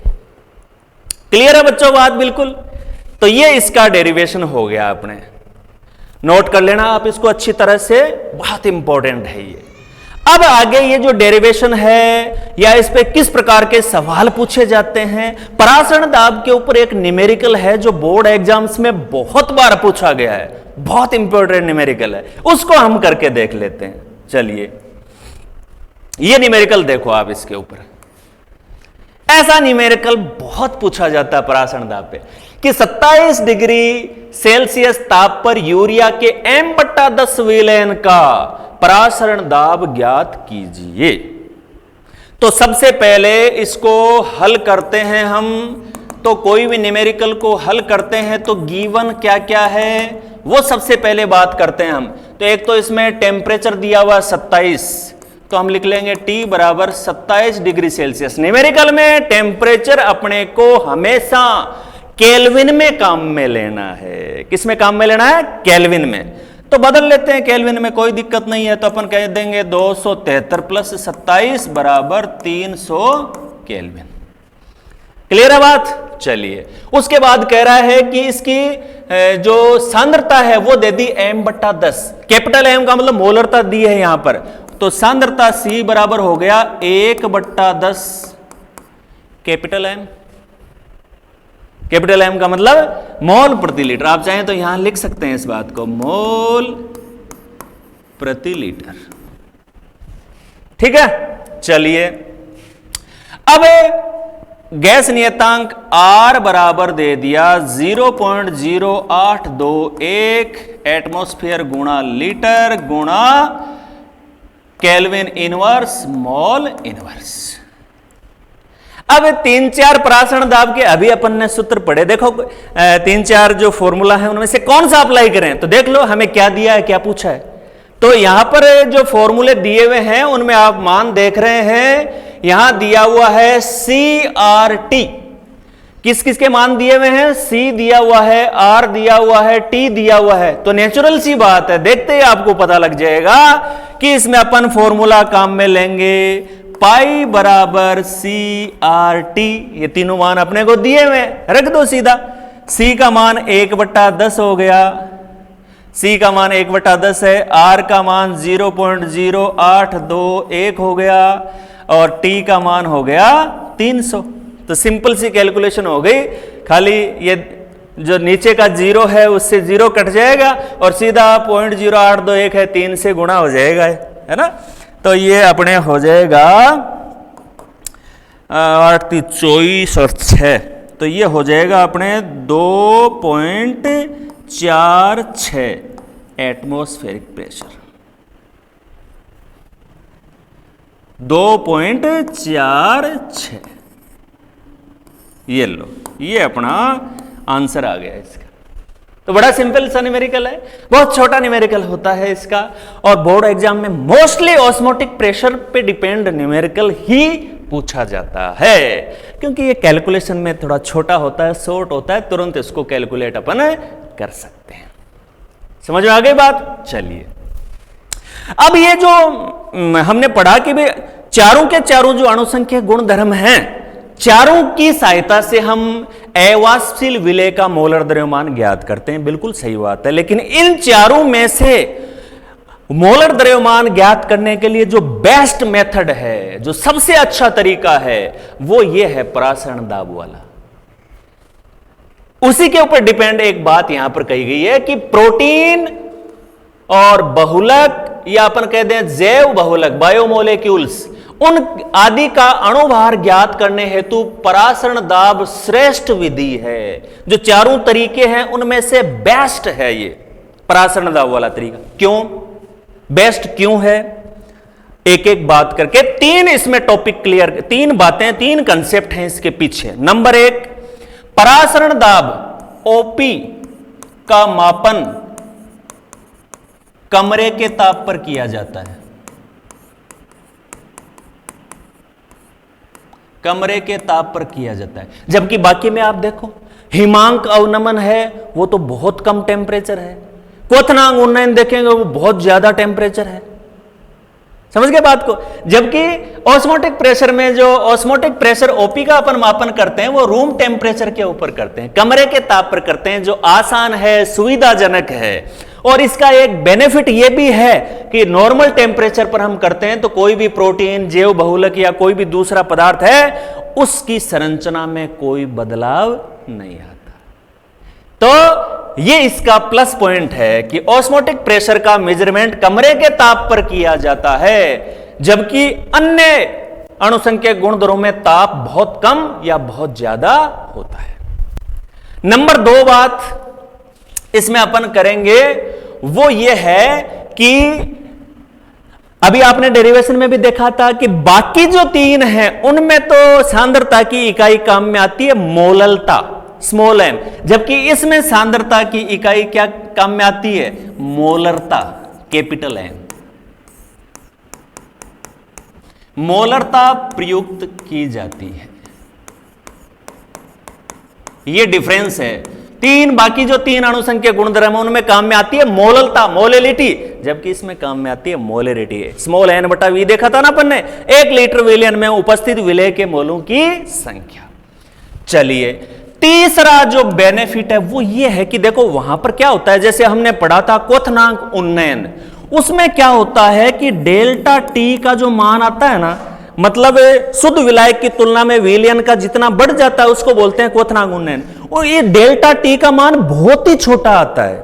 क्लियर है बच्चों बात? बिल्कुल। तो ये इसका डेरिवेशन हो गया, आपने नोट कर लेना आप इसको अच्छी तरह से, बहुत इंपॉर्टेंट है ये। अब आगे ये जो डेरिवेशन है या इस पे किस प्रकार के सवाल पूछे जाते हैं, परासरण दाब के ऊपर एक न्यूमेरिकल है जो बोर्ड एग्जाम्स में बहुत बार पूछा गया है, बहुत इंपॉर्टेंट न्यूमेरिकल है, उसको हम करके देख लेते हैं। चलिए, ये न्यूमेरिकल देखो आप इसके ऊपर। ऐसा न्यूमेरिकल बहुत पूछा जाता है परासरण दाब पे कि 27 डिग्री सेल्सियस ताप पर यूरिया के M/10 विलेयन का परासरण दाब ज्ञात कीजिए। तो सबसे पहले इसको हल करते हैं हम। तो कोई भी न्यूमेरिकल को हल करते हैं तो गिवन क्या क्या है वो सबसे पहले बात करते हैं हम। तो एक तो इसमें टेम्परेचर दिया हुआ 27, तो हम लिख लेंगे T बराबर 27 डिग्री सेल्सियस। न्यूमेरिकल में टेम्परेचर अपने को हमेशा केल्विन में काम में लेना है। किस में काम में लेना है? केल्विन में। तो बदल लेते हैं केल्विन में, कोई दिक्कत नहीं है। तो अपन कह देंगे 273 प्लस 27 बराबर 300 केल्विन। क्लियर है बात? चलिए, उसके बाद कह रहा है कि इसकी जो सांद्रता है वो दे दी M/10। कैपिटल M का मतलब मोलरता दी है यहां पर। तो सांद्रता C बराबर हो गया 1/10 कैपिटल M। कैपिटल M का मतलब मोल प्रति लीटर। आप चाहें तो यहां लिख सकते हैं इस बात को, मोल प्रति लीटर। ठीक है, चलिए। अब गैस नियतांक R बराबर दे दिया 0.0821 एटमॉस्फेयर गुणा लीटर गुणा केल्विन इनवर्स मोल इनवर्स। अब 3-4 परासरण दाब के अभी अपन ने सूत्र पढ़े, देखो 3-4 जो फॉर्मूला है उनमें से कौन सा अप्लाई करें। तो देख लो हमें क्या दिया है, क्या पूछा है। तो यहां पर जो फॉर्मूले दिए हुए हैं उनमें आप मान देख रहे हैं, यहां दिया हुआ है CRT। किस किस के मान दिए हुए हैं? C दिया हुआ है, R दिया हुआ है, T दिया हुआ है। तो नेचुरल सी बात है, देखते ही आपको पता लग जाएगा कि इसमें अपन फॉर्मूला काम में लेंगे। पाई बराबर CRT, ये तीनों मान अपने को दिए हुए, रख दो सीधा। C का मान 1/10 हो गया, C का मान 1/10 है, R का मान 0.0821 हो गया और T का मान हो गया 300। तो सिंपल सी कैलकुलेशन हो गई। खाली ये जो नीचे का 0 है उससे 0 कट जाएगा और सीधा 0.0821 है 3 से गुणा हो जाएगा, है ना। तो ये अपने हो जाएगा 8 24 और 6, तो ये हो जाएगा अपने 2.46 एटमॉस्फेरिक प्रेशर, 2.46। ये लो, ये अपना आंसर आ गया इसका। तो बड़ा सिंपल सा न्यूमेरिकल है, बहुत छोटा न्यूमेरिकल होता है इसका, और बोर्ड एग्जाम में मोस्टली ऑस्मोटिक प्रेशर पे डिपेंड न्यूमेरिकल ही पूछा जाता है, क्योंकि ये कैलकुलेशन में थोड़ा छोटा होता है, शॉर्ट होता है, तुरंत इसको कैलकुलेट अपन कर सकते हैं। समझ में आ गई बात? चलिए, अब ये जो हमने पढ़ा कि भाई चारों के चारों जो अणुसंख्यक गुणधर्म हैं, चारों की सहायता से हम अवाष्पशील विलेय का मोलर द्रव्यमान ज्ञात करते हैं। बिल्कुल सही बात है, लेकिन इन चारों में से मोलर द्रव्यमान ज्ञात करने के लिए जो बेस्ट मेथड है, जो सबसे अच्छा तरीका है, वो ये है परासरण दाब वाला। उसी के ऊपर डिपेंड एक बात यहां पर कही गई है कि प्रोटीन और बहुलक, या अपन कह दें जैव बहुलक, बायोमोलेक्यूल्स, उन आदि का अणुभार ज्ञात करने हेतु परासरण दाब श्रेष्ठ विधि है। जो चारों तरीके हैं उनमें से बेस्ट है ये परासरण दाब वाला तरीका। क्यों बेस्ट क्यों है, एक एक बात करके, तीन इसमें टॉपिक क्लियर, तीन बातें, तीन कंसेप्ट हैं इसके पीछे। नंबर एक, परासरण दाब ओपी का मापन कमरे के ताप पर किया जाता है। कमरे के ताप पर किया जाता है, जबकि बाकी में आप देखो हिमांक अवनमन है वो तो बहुत कम टेम्परेचर है, क्वथनांक उन्नयन देखेंगे वो बहुत ज्यादा टेम्परेचर है। समझ गए बात को? जबकि ऑस्मोटिक प्रेशर में जो ऑस्मोटिक प्रेशर ओपी का अपन मापन करते हैं वो रूम टेम्परेचर के ऊपर करते हैं, कमरे के ताप पर करते हैं, जो आसान है, सुविधाजनक है। और इसका एक बेनिफिट यह भी है कि नॉर्मल टेम्परेचर पर हम करते हैं तो कोई भी प्रोटीन, जैव बहुलक या कोई भी दूसरा पदार्थ है उसकी संरचना में कोई बदलाव नहीं आता। तो ये इसका प्लस पॉइंट है कि ऑस्मोटिक प्रेशर का मेजरमेंट कमरे के ताप पर किया जाता है, जबकि अन्य अणुसंख्यक गुणधर्मों में ताप बहुत कम या बहुत ज्यादा होता है। नंबर दो बात इसमें अपन करेंगे वो ये है कि अभी आपने डेरिवेशन में भी देखा था कि बाकी जो तीन हैं उनमें तो सांद्रता की इकाई काम में आती है मोललता, स्मॉल एम, जबकि इसमें सांद्रता की इकाई क्या काम में आती है? मोलरता, कैपिटल एम। मोलरता प्रयुक्त की जाती है, ये डिफरेंस है। तीन बाकी जो तीन अणुसंख्यक गुणधर्म उनमें काम में आती है मोललता, मोलेलिटी, जबकि इसमें काम में आती है मोलेरिटी। स्मॉल एन बटा वी देखा था ना अपन ने, 1 लीटर विलयन में उपस्थित विलेय के मोलों की संख्या। चलिए, तीसरा जो बेनिफिट है वो ये है कि देखो वहां पर क्या होता है, जैसे हमने पढ़ा था क्वथनांक उन्नयन, उसमें क्या होता है कि डेल्टा टी का जो मान आता है ना, मतलब शुद्ध विलायक की तुलना में विलयन का जितना बढ़ जाता है उसको बोलते हैं क्वथनांक उन्नयन। और ये डेल्टा टी का मान बहुत ही छोटा आता है,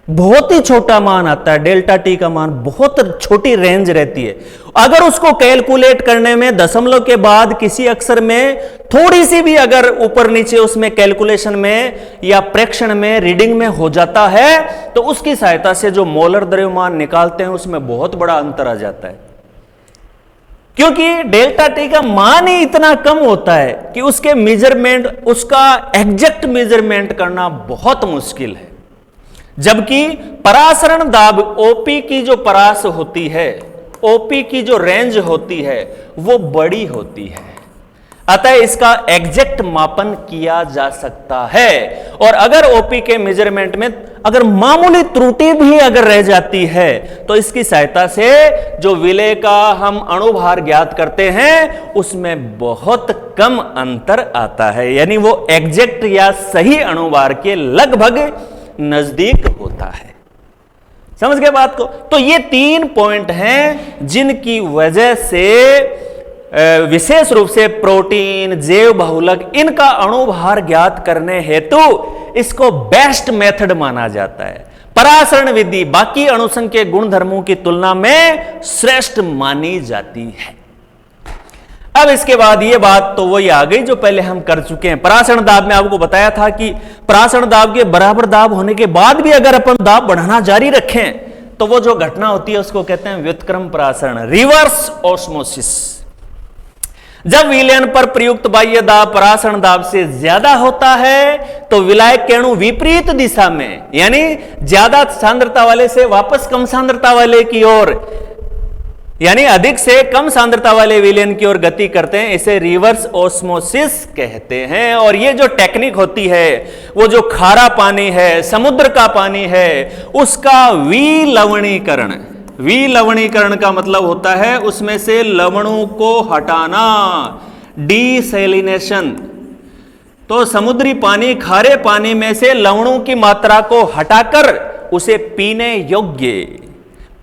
बहुत ही छोटा मान आता है, डेल्टा टी का मान बहुत छोटी रेंज रहती है। अगर उसको कैलकुलेट करने में दशमलव के बाद किसी अक्षर में थोड़ी सी भी अगर ऊपर नीचे उसमें कैलकुलेशन में या प्रेक्षण में रीडिंग में हो जाता है तो उसकी सहायता से जो मोलर द्रव्यमान निकालते हैं उसमें बहुत बड़ा अंतर आ जाता है, क्योंकि डेल्टा टी का मान ही इतना कम होता है कि उसके मेजरमेंट, उसका एग्जैक्ट मेजरमेंट करना बहुत मुश्किल है। जबकि परासरण दाब ओपी की जो परास होती है, ओपी की जो रेंज होती है वो बड़ी होती है, अतः इसका एग्जैक्ट मापन किया जा सकता है। और अगर ओपी के मेजरमेंट में अगर मामूली त्रुटि भी अगर रह जाती है तो इसकी सहायता से जो विलेय का हम अणुभार ज्ञात करते हैं उसमें बहुत कम अंतर आता है, यानी वो एग्जैक्ट या सही अणुभार के लगभग नजदीक होता है। समझ गए बात को? तो ये 3 पॉइंट हैं जिनकी वजह से विशेष रूप से प्रोटीन, जैव बहुलक, इनका अणुभार ज्ञात करने हेतु इसको बेस्ट मेथड माना जाता है। परासरण विधि बाकी अणुसंख्यक गुणधर्मों की तुलना में श्रेष्ठ मानी जाती है। अब इसके बाद ये बात तो वही आ गई जो पहले हम कर चुके हैं। परासरण दाब में आपको बताया था कि परासरण दाब के बराबर दाब होने के बाद भी अगर अपन दाब बढ़ाना जारी रखें तो वो जो घटना होती है उसको कहते हैं व्युत्क्रम परासरण, रिवर्स ऑस्मोसिस। जब विलयन पर प्रयुक्त बाह्य दाब परासरण दाब से ज्यादा होता है तो विलायक के अणु विपरीत दिशा में, यानी ज्यादा सांद्रता वाले से वापस कम सांद्रता वाले की ओर, यानी अधिक से कम सांद्रता वाले विलयन की ओर गति करते हैं। इसे रिवर्स ऑस्मोसिस कहते हैं। और ये जो टेक्निक होती है, वो जो खारा पानी है, समुद्र का पानी है, उसका विलवणीकरण, विलवणीकरण का मतलब होता है उसमें से लवणों को हटाना, डीसैलिनेशन। तो समुद्री पानी, खारे पानी में से लवणों की मात्रा को हटाकर उसे पीने योग्य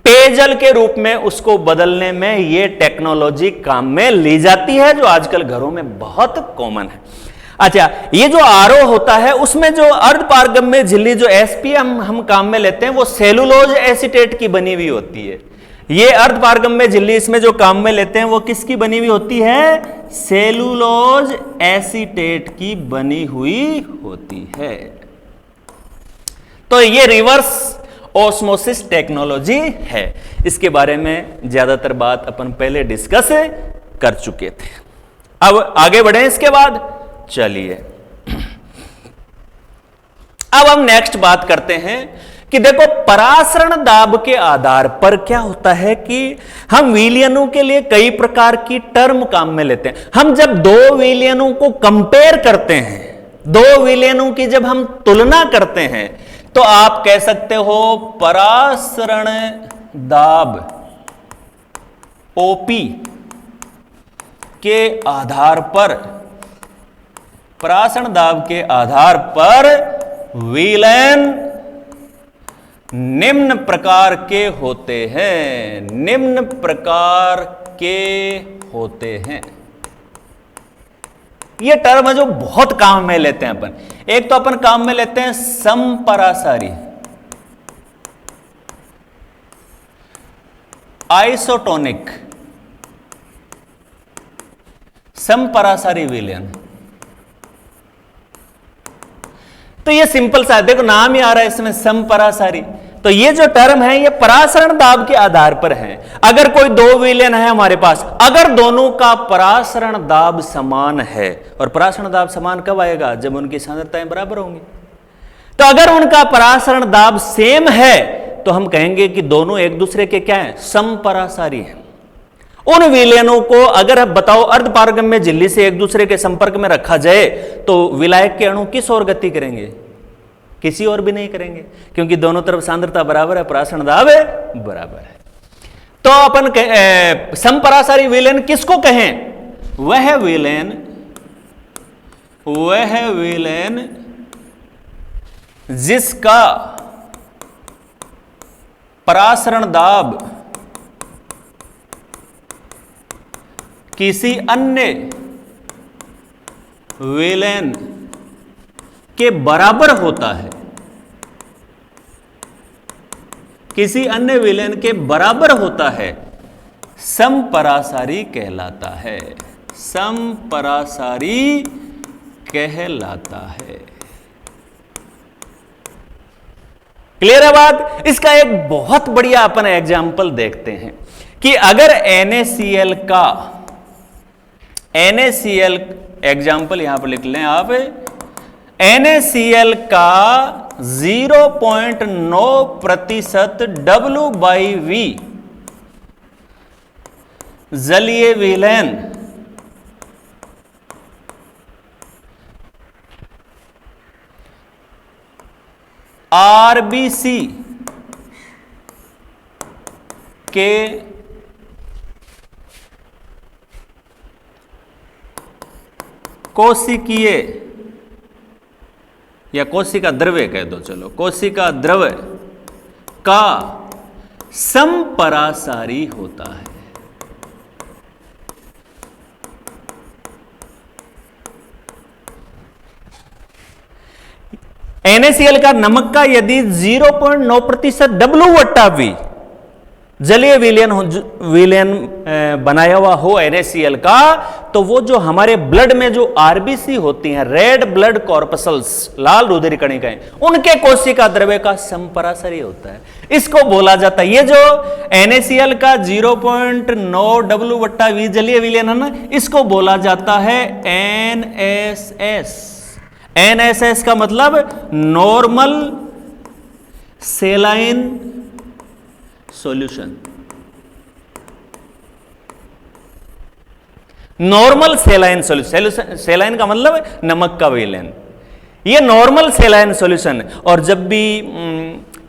पेयजल के रूप में उसको बदलने में यह टेक्नोलॉजी काम में ली जाती है, जो आजकल घरों में बहुत कॉमन है। अच्छा, ये जो आरओ होता है उसमें जो अर्धपारगम्य झिल्ली जो एसपीएम हम काम में लेते हैं वो सेलुलोज एसीटेट की बनी हुई होती है। ये अर्धपारगम्य झिल्ली इसमें जो काम में लेते हैं वो किसकी बनी हुई होती है? सेलुलोज एसीटेट की बनी हुई होती है। तो ये रिवर्स ऑस्मोसिस टेक्नोलॉजी है। इसके बारे में ज्यादातर बात अपन पहले डिस्कस कर चुके थे। अब आगे बढ़े इसके बाद, चलिए अब हम नेक्स्ट बात करते हैं कि देखो परासरण दाब के आधार पर क्या होता है कि हम विलयनों के लिए कई प्रकार की टर्म काम में लेते हैं। हम जब दो विलयनों को कंपेयर करते हैं, दो विलयनों की जब हम तुलना करते हैं, तो आप कह सकते हो परासरण दाब ओपी के आधार पर, परासरण दाब के आधार पर विलयन निम्न प्रकार के होते हैं, निम्न प्रकार के होते हैं। ये टर्म है जो बहुत काम में लेते हैं अपन। एक तो अपन काम में लेते हैं समपरासारी, आइसोटोनिक, समपरासारी विलयन। तो ये सिंपल सा है, देखो नाम ही आ रहा है इसमें समपरासारी। तो ये जो टर्म है ये परासरण दाब के आधार पर है। अगर कोई दो विलयन है हमारे पास, अगर दोनों का परासरण दाब समान है, और परासरण दाब समान कब आएगा? जब उनकी सांद्रताएं बराबर होंगी। तो अगर उनका परासरण दाब सेम है तो हम कहेंगे कि दोनों एक दूसरे के क्या है? समपरासारी हैं। उन विलयनों को अगर अब बताओ अर्धपारगम्य झिल्ली से एक दूसरे के संपर्क में रखा जाए तो विलायक के अणु किस ओर गति करेंगे? किसी और भी नहीं करेंगे, क्योंकि दोनों तरफ सांद्रता बराबर है, परासरण दाब बराबर है। तो अपन समपरासारी विलयन किसको कहें? वह विलयन जिसका परासरण दाब किसी अन्य विलयन के बराबर होता है, किसी अन्य विलयन के बराबर होता है, समपरासारी कहलाता है, समपरासारी कहलाता है। क्लियर है बात? इसका एक बहुत बढ़िया अपन एग्जाम्पल देखते हैं कि अगर NaCl का, NaCl एग्जाम्पल यहां पर लिख लें आप, NaCl का 0.9% W/V जलीय विलयन RBC के कोशिकीय या कोशिका द्रव्य कह दो, चलो कोशिका द्रव्य का समपरासारी होता है। NaCl का नमक का यदि 0.9% W/V जलीय विलयन बनाया हुआ हो NaCl का, तो वो जो हमारे ब्लड में जो आरबीसी होती हैं, रेड ब्लड कॉर्पसल्स, लाल रुधिर कणिकाएं, उनके कोशिका द्रव्य का समपराशरी होता है। इसको बोला जाता है, ये जो NaCl का 0.9W/V जलीय विलयन है ना, इसको बोला जाता है NSS। NSS का मतलब normal saline solution. Normal saline solution, सेलाइन का मतलब नमक का विलयन, ये नॉर्मल सेलाइन सॉल्यूशन। और जब भी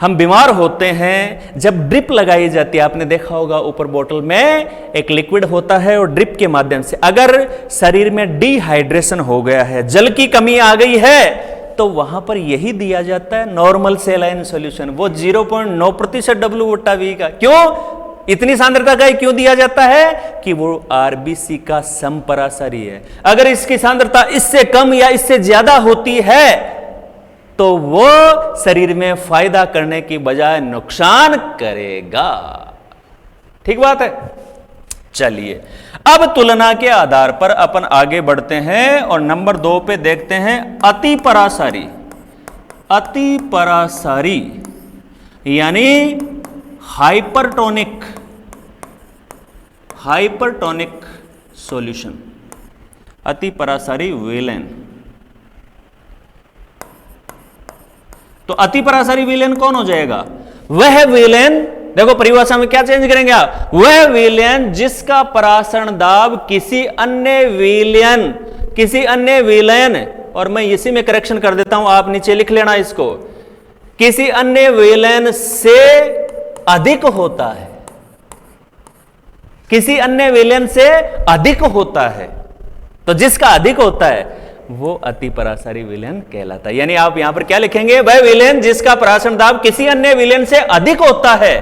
हम बीमार होते हैं, जब ड्रिप लगाई जाती है, आपने देखा होगा ऊपर बोतल में एक लिक्विड होता है और ड्रिप के माध्यम से अगर शरीर में डिहाइड्रेशन हो गया है, जल की कमी आ गई है, तो वहां पर यही दिया जाता है नॉर्मल सेलाइन सॉल्यूशन, वो 0.9% W/V का। क्यों इतनी सांद्रता का क्यों दिया जाता है? कि वो आरबीसी का समपराशरी है। अगर इसकी सांद्रता इससे कम या इससे ज्यादा होती है तो वो शरीर में फायदा करने की बजाय नुकसान करेगा। ठीक बात है। चलिए अब तुलना के आधार पर अपन आगे बढ़ते हैं और नंबर 2 पे देखते हैं अति पराशरी। अति पराशरी यानी हाइपरटोनिक सॉल्यूशन, अति पराशरी विलयन। तो अति पराशरी विलयन कौन हो जाएगा? वह विलयन, देखो परिभाषा में क्या चेंज करेंगे आप, वह विलयन जिसका परासरण दाब किसी अन्य विलयन, और मैं इसी में करेक्शन कर देता हूं, आप नीचे लिख लेना इसको, किसी अन्य विलयन से अधिक होता है, किसी अन्य विलयन से अधिक होता है। तो जिसका अधिक होता है वो अति पराशरी विलयन कहलाता है। यानी आप यहां पर क्या लिखेंगे, वह विलयन जिसका परासरण दाब किसी अन्य विलयन से अधिक होता है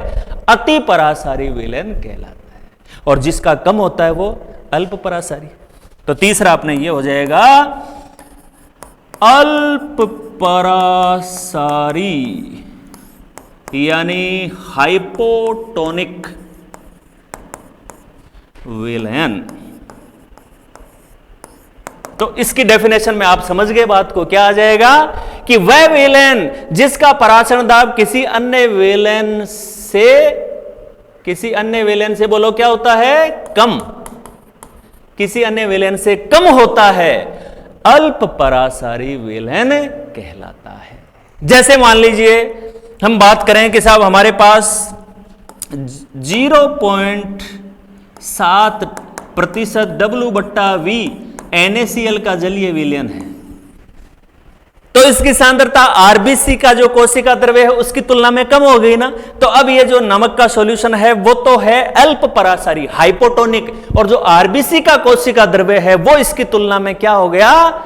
अति पराशरी विलयन कहलाता है, और जिसका कम होता है वो अल्प पराशरी। तो तीसरा अपने ये हो जाएगा अल्प पराशरी यानी हाइपोटोनिक विलयन। तो इसकी डेफिनेशन में आप समझ गए बात को, क्या आ जाएगा कि वह विलयन जिसका परासरण दाब किसी अन्य विलयन से बोलो क्या होता है, कम, किसी अन्य विलयन से कम होता है, अल्प पराशरी विलयन कहलाता है। जैसे मान लीजिए हम बात करें कि साहब हमारे पास 0.7% W/V NaCl का जलीय विलयन है, तो इसकी सांद्रता आरबीसी का जो कोशिका द्रव्य है उसकी तुलना में कम हो गई ना। तो अब ये जो नमक का सॉल्यूशन है वो तो है अल्प पराशरी हाइपोटोनिक, और जो आरबीसी का कोशिका द्रव्य है वो इसकी तुलना में क्या हो गया,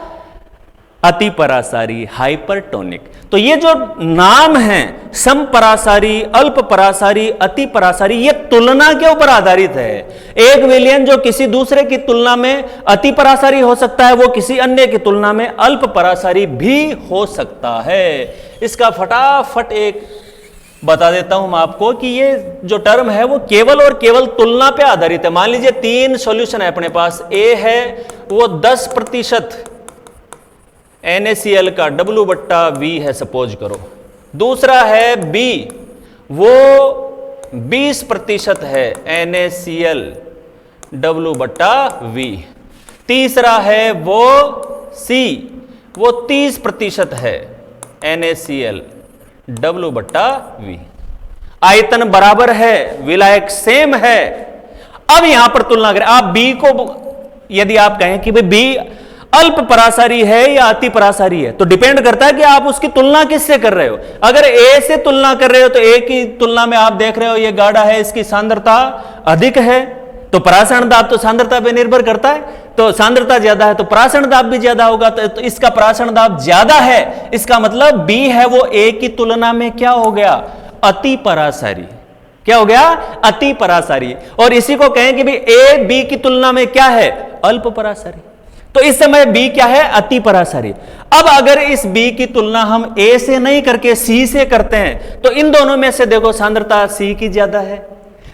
अति पराशरी हाइपरटोनिक। तो ये जो नाम है समपराशरी, अल्प पराशरी, अति पराशरी, ये तुलना के ऊपर आधारित है। एक विलयन जो किसी दूसरे की तुलना में अति पराशरी हो सकता है, वो किसी अन्य की तुलना में अल्प पराशरी भी हो सकता है। इसका फटाफट एक बता देता हूं मैं आपको कि ये जो टर्म है वो केवल और केवल तुलना पे आधारित है। मान लीजिए 3 सॉल्यूशन है अपने पास, ए है वो 10% NaCl का W/V है सपोज करो, दूसरा है B वो 20% है NaCl W/V, तीसरा है वो C वो 30% है NaCl W/V। आयतन बराबर है, विलायक सेम है। अब यहां पर तुलना करें, आप B को यदि आप कहें कि भाई B अल्प पराशरी है या अति पराशरी है, तो डिपेंड करता है कि आप उसकी तुलना किससे कर रहे हो। अगर A से तुलना कर रहे हो तो A की तुलना में आप देख रहे हो ये गाढ़ा है, इसकी सांद्रता अधिक है, तो परासरण दाब तो सांद्रता पे निर्भर करता है, तो सांद्रता ज्यादा है तो परासरण दाब भी ज्यादा होगा, तो इसका परासरण दाब ज्यादा है, इसका मतलब B है वो A की तुलना में क्या हो गया, अति पराशरी। क्या हो गया, अति पराशरी। और इसी को कहें कि भाई A B की तुलना में क्या है, अल्प पराशरी। तो इस समय B क्या है, अति पराशरी। अब अगर इस B की तुलना हम A से नहीं करके C से करते हैं, तो इन दोनों में से देखो सांद्रता C की ज्यादा है,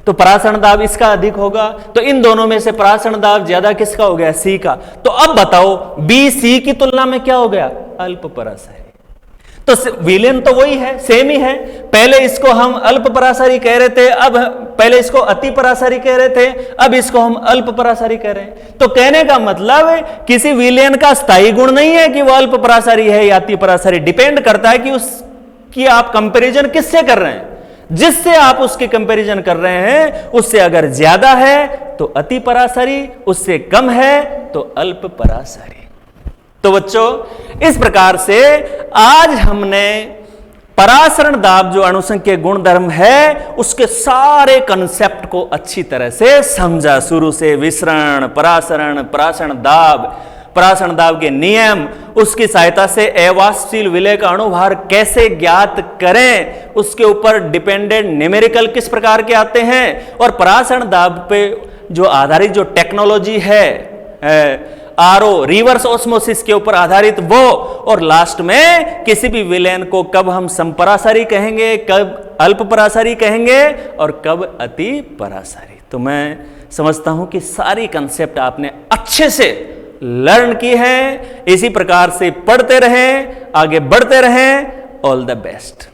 तो परासरण दाब इसका अधिक होगा, तो इन दोनों में से परासरण दाब ज्यादा किसका हो गया? सी का। तो अब बताओ बी सी की तुलना में क्या हो गया? अल्प परासरी। तो विलेन तो वही है, सेम ही है। पहले इसको हम अल्प परासरी कह रहे थे, अब पहले इसको अति परासरी कह रहे थे, अब इसको हम अल्प परासरी कह रहे हैं। तो कहने का मतलब किसी विलेन का स्थायी गुण नहीं है कि वो अल्प परासरी है या अति परासरी। डिपेंड करता है कि उसकी आप कंपैरिजन किससे कर रहे हैं। जिससे आप उसकी कंपैरिजन कर रहे हैं उससे अगर ज्यादा है तो अति परासरी, उससे कम है तो अल्प परासरी। तो बच्चों इस प्रकार से आज हमने परासरण दाब जो अणुसंख्यक गुणधर्म है उसके सारे कंसेप्ट को अच्छी तरह से समझा। शुरू से विसरण, परासरण, परासरण दाब के नियम, उसकी सहायता से अवाष्पशील विलेय का अणुभार कैसे ज्ञात करें, उसके ऊपर डिपेंडेंट न्यूमेरिकल किस प्रकार के आते हैं, और परासरण दाब पे जो आधारित जो टेक्नोलॉजी है आरओ रिवर्स ऑस्मोसिस के ऊपर आधारित वो, और लास्ट में किसी भी विलेन को कब हम समपरासरी कहेंगे, कब अल्प परासरी कहेंगे और कब अति परासरी। तो मैं समझता हूं कि सारी कंसेप्ट आपने अच्छे से लर्न की है। इसी प्रकार से पढ़ते रहें, आगे बढ़ते रहें। All the best.